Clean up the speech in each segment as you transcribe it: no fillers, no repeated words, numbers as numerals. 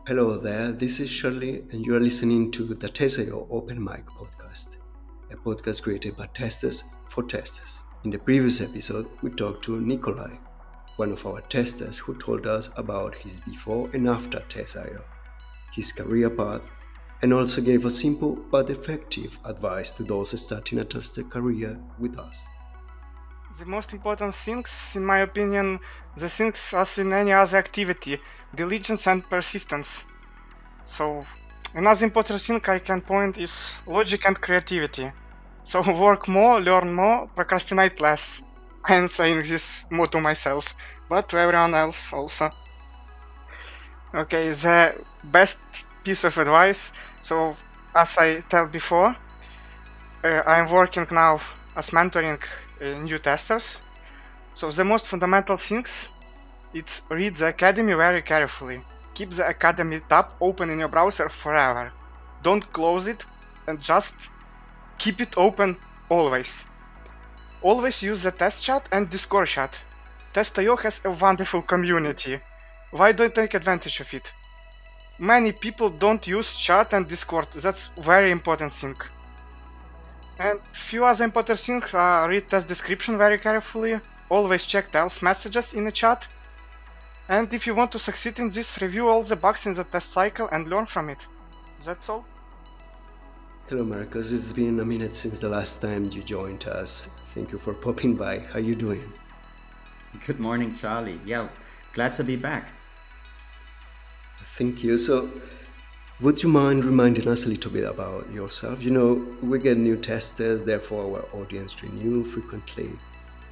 Hello there, this is Shirley, and you are listening to the Teseo Open Mic podcast, a podcast created by testers for testers. In the previous episode, we talked to Nikolai, one of our testers who told us about his before and after Teseo, his career path, and also gave us simple but effective advice to those starting a tester career with us. The most important things, in my opinion, the things as in any other activity, diligence and persistence. So, another important thing I can point is logic and creativity. So, work more, learn more, procrastinate less. I'm saying this more to myself, but to everyone else also. Okay, the best piece of advice. So, as I tell before, I'm working now as mentoring new testers. So the most fundamental things, it's read the academy very carefully. Keep the academy tab open in your browser forever. Don't close it and just keep it open always. Always use the test chat and Discord chat. Test.io has a wonderful community. Why don't take advantage of it? Many people don't use chat and Discord. That's very important thing. And few other important things are read test description very carefully. Always check the else messages in the chat. And if you want to succeed in this, review all the bugs in the test cycle and learn from it. That's all. Hello Marcus, it's been a minute since the last time you joined us. Thank you for popping by. How you doing? Good morning, Charlie. Yeah, glad to be back. Thank you. So, would you mind reminding us a little bit about yourself? We get new testers, therefore our audience renew frequently,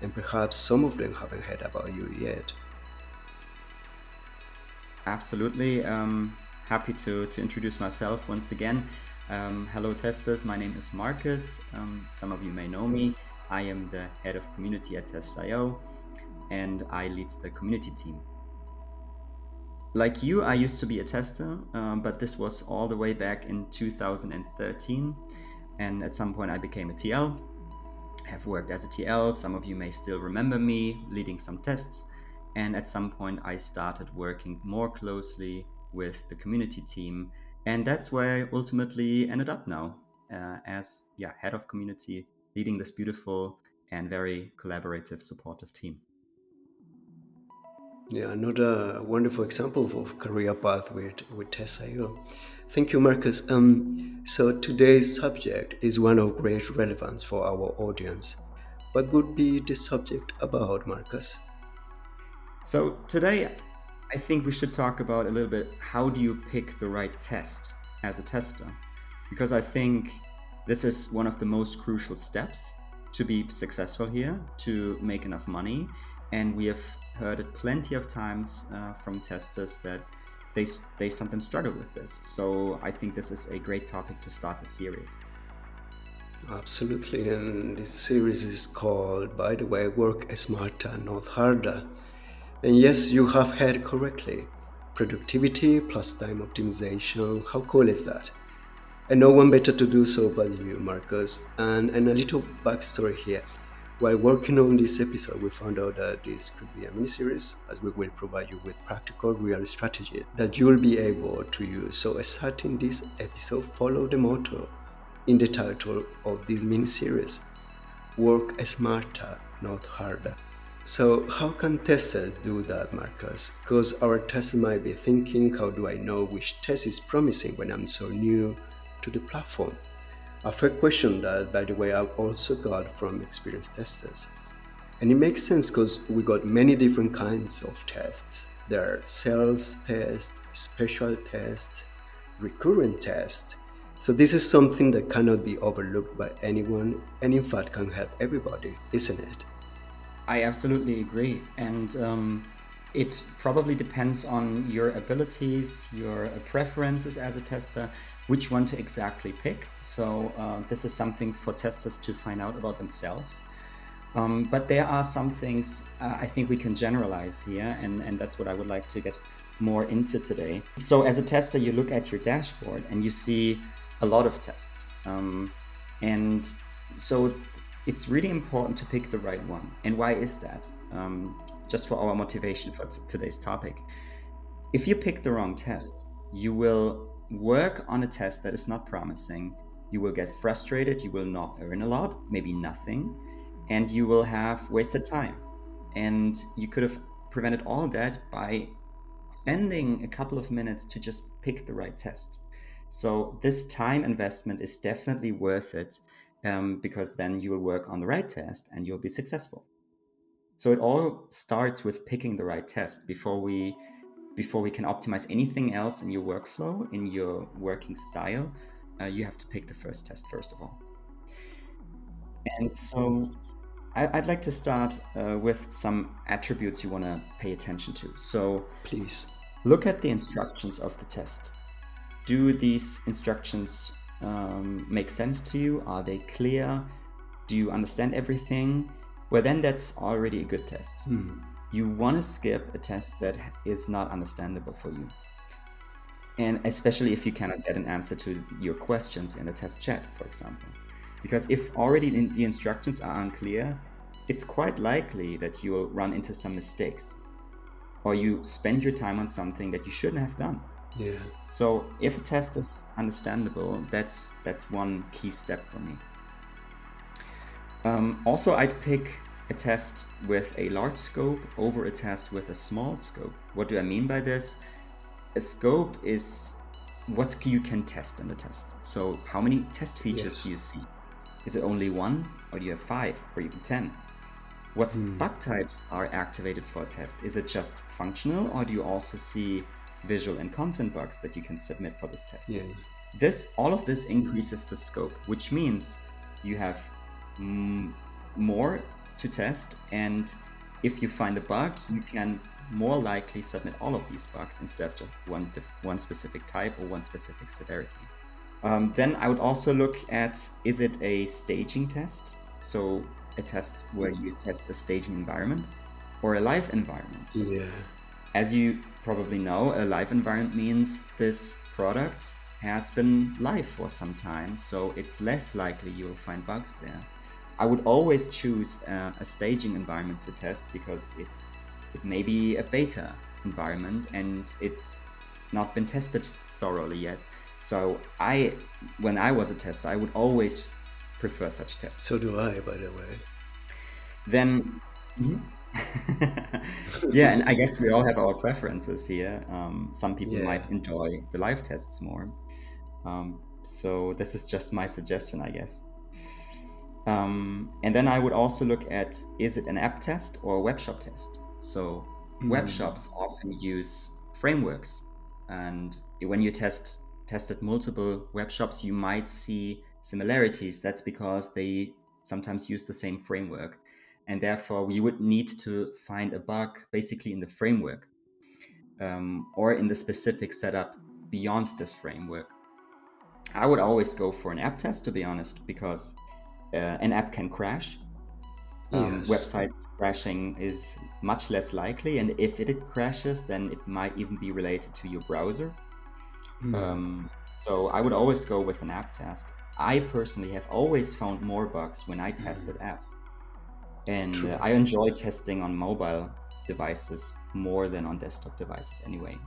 and perhaps some of them haven't heard about you yet. Absolutely. Happy to introduce myself once again. Hello, testers. My name is Markus. Some of you may know me. I am the head of community at Test.io, and I lead the community team. Like you, I used to be a tester, but this was all the way back in 2013. And at some point, I became a TL. I have worked as a TL. Some of you may still remember me leading some tests. And at some point, I started working more closely with the community team. And that's where I ultimately ended up now as head of community, leading this beautiful and very collaborative, supportive team. Yeah, another wonderful example of career path with Tess.io. Thank you, Marcus. So today's subject is one of great relevance for our audience. What would be the subject about, Marcus? So today, I think we should talk about a little bit how do you pick the right test as a tester? Because I think this is one of the most crucial steps to be successful here, to make enough money. And we have heard it plenty of times from testers that they sometimes struggle with this. So I think this is a great topic to start the series. Absolutely, and this series is called, by the way, Work Smarter, Not Harder. And yes, you have heard correctly. Productivity plus time optimization. How cool is that? And no one better to do so but you, Marcus. And a little backstory here. While working on this episode, we found out that this could be a miniseries, as we will provide you with practical, real strategies that you will be able to use. So, starting this episode, follow the motto in the title of this miniseries: Work smarter, not harder. So, how can testers do that, Marcus? Because our testers might be thinking, how do I know which test is promising when I'm so new to the platform? A fair question that, by the way, I've also got from experienced testers. And it makes sense because we got many different kinds of tests. There are sales tests, special tests, recurrent tests. So this is something that cannot be overlooked by anyone and in fact can help everybody, isn't it? I absolutely agree. And it probably depends on your abilities, your preferences as a tester, which one to exactly pick. So this is something for testers to find out about themselves. But there are some things I think we can generalize here, and that's what I would like to get more into today. So as a tester, you look at your dashboard and you see a lot of tests. And so it's really important to pick the right one. And why is that? Just for our motivation for today's topic. If you pick the wrong test, You will work on a test that is not promising. You will get frustrated. You will not earn a lot, maybe nothing, and you will have wasted time. And you could have prevented all that by spending a couple of minutes to just pick the right test. So this time investment is definitely worth it, because then you will work on the right test and you'll be successful. So it all starts with picking the right test before we can optimize anything else in your workflow, in your working style. You have to pick the first test first of all. And so I'd like to start with some attributes you want to pay attention to. So Please. look at the instructions of the test. Do these instructions make sense to you? Are they clear? Do you understand everything? Well, then that's already a good test. You want to skip a test that is not understandable for you. And especially if you cannot get an answer to your questions in the test chat, for example. Because if already the instructions are unclear, it's quite likely that you'll run into some mistakes, or you spend your time on something that you shouldn't have done. Yeah. So if a test is understandable, that's one key step for me. Also, I'd pick a test with a large scope over a test with a small scope. What do I mean by this? A scope is what you can test in the test. So how many test features Yes. do you see? Is it only one, or do you have 5 or even 10? What bug types are activated for a test? Is it just functional, or do you also see visual and content bugs that you can submit for this test? Yeah. All of this increases the scope, which means you have more to test, and if you find a bug, you can more likely submit all of these bugs instead of just one specific type or one specific severity. Then I would also look at, is it a staging test? So a test where you test a staging environment or a live environment. Yeah. As you probably know, a live environment means this product has been live for some time, so it's less likely you will find bugs there. I would always choose a staging environment to test because it may be a beta environment and it's not been tested thoroughly yet. So when I was a tester, I would always prefer such tests. So do I, by the way. Then, yeah, and I guess we all have our preferences here. Some people Yeah. might enjoy the live tests more. So this is just my suggestion, I guess. And then I would also look at, is it an app test or a web shop test? So web shops often use frameworks, and when you tested multiple web shops, you might see similarities. That's because they sometimes use the same framework, and therefore we would need to find a bug basically in the framework, or in the specific setup beyond this framework. I would always go for an app test, to be honest, because an app can crash. Yes. Websites crashing is much less likely, and if it crashes, then it might even be related to your browser. So I would always go with an app test. I personally have always found more bugs when I tested apps, and True. I enjoy testing on mobile devices more than on desktop devices anyway.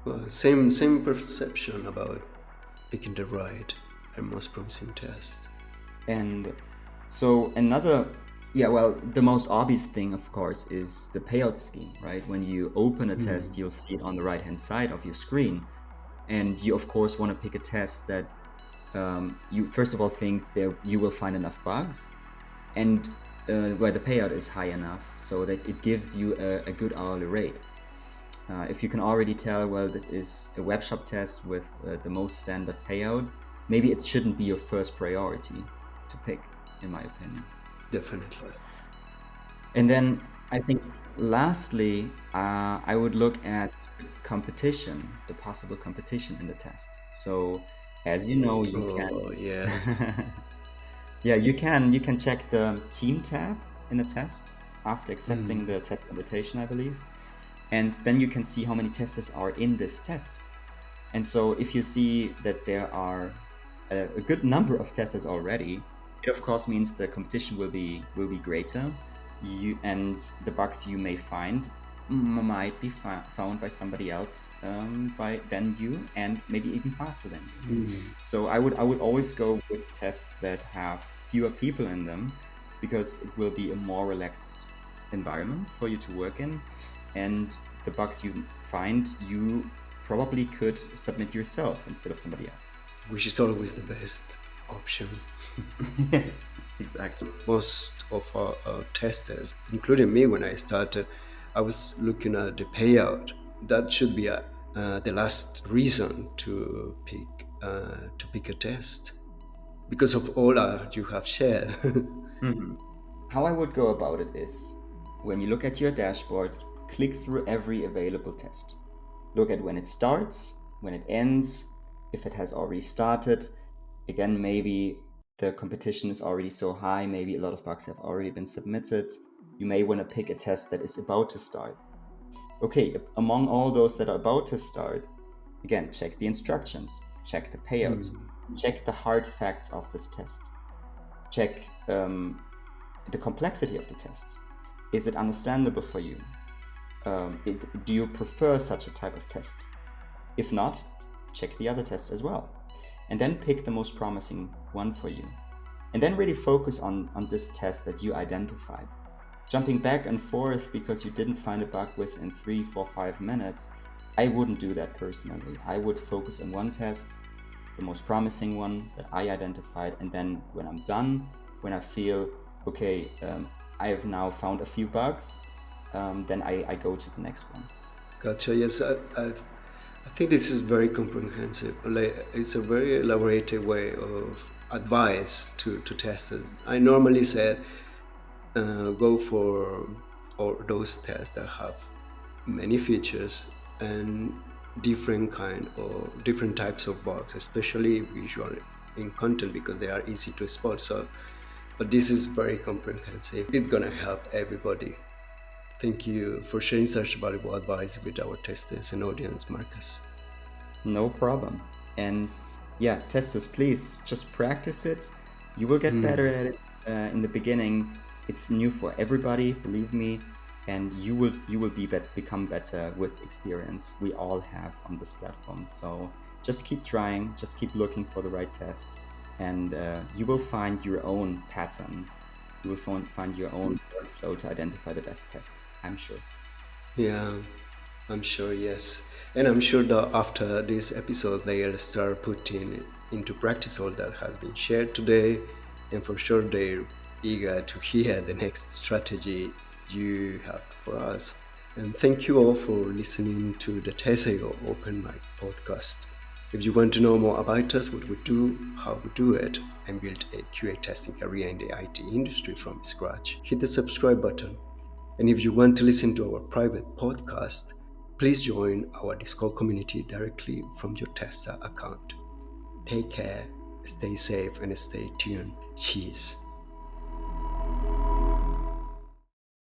Well, same perception about picking the right and most promising test. And so the most obvious thing, of course, is the payout scheme, right? When you open a test, you'll see it on the right-hand side of your screen. And you, of course, want to pick a test that you, first of all, think that you will find enough bugs, and where the payout is high enough so that it gives you a good hourly rate. If you can already tell, well, this is a web shop test with the most standard payout, maybe it shouldn't be your first priority to pick, in my opinion. Definitely. And then I think lastly, I would look at competition, the possible competition in the test. So as you know, you Oh, yeah. yeah, you can check the team tab in the test after accepting the test invitation, I believe. And then you can see how many testers are in this test. And so if you see that there are a good number of testers already, it of course means the competition will be greater. And the bugs you may find might be found by somebody else by than you, and maybe even faster than you. So I would always go with tests that have fewer people in them, because it will be a more relaxed environment for you to work in, and the bugs you find, you probably could submit yourself instead of somebody else. Which is always the best option. Yes, exactly. Most of our testers, including me when I started, I was looking at the payout. That should be the last reason to pick a test because of all you have shared. Mhm. How I would go about it is, when you look at your dashboard, click through every available test. Look at when it starts, when it ends, if it has already started. Again, maybe the competition is already so high, maybe a lot of bugs have already been submitted. You may want to pick a test that is about to start. Okay, among all those that are about to start, again, check the instructions, check the payout, check the hard facts of this test, check the complexity of the test. Is it understandable for you? Do you prefer such a type of test? If not, check the other tests as well. And then pick the most promising one for you. And then really focus on this test that you identified. Jumping back and forth because you didn't find a bug within 3, 4, 5 minutes, I wouldn't do that personally. I would focus on one test, the most promising one that I identified, and then when I'm done, when I feel, okay, I have now found a few bugs, then I go to the next one. Gotcha. Yes, I think this is very comprehensive. Like, it's a very elaborated way of advice to testers. I normally said go for or those tests that have many features and different kind or different types of bugs, especially visual in content because they are easy to spot. So, but this is very comprehensive. It's gonna help everybody. Thank you for sharing such valuable advice with our testers and audience, Marcus. No problem. And yeah, testers, please just practice it. You will get better at it in the beginning. It's new for everybody, believe me, and you will become better with experience. We all have on this platform. So just keep trying, just keep looking for the right test, and you will find your own pattern. You will find your own workflow to identify the best test. I'm sure. Yeah, I'm sure, yes. And I'm sure that after this episode, they'll start putting into practice all that has been shared today. And for sure, they're eager to hear the next strategy you have for us. And thank you all for listening to the Teseo Open Mic podcast. If you want to know more about us, what we do, how we do it, and build a QA testing career in the IT industry from scratch, hit the subscribe button. And if you want to listen to our private podcast, please join our Discord community directly from your Testa account. Take care, stay safe, and stay tuned. Cheers.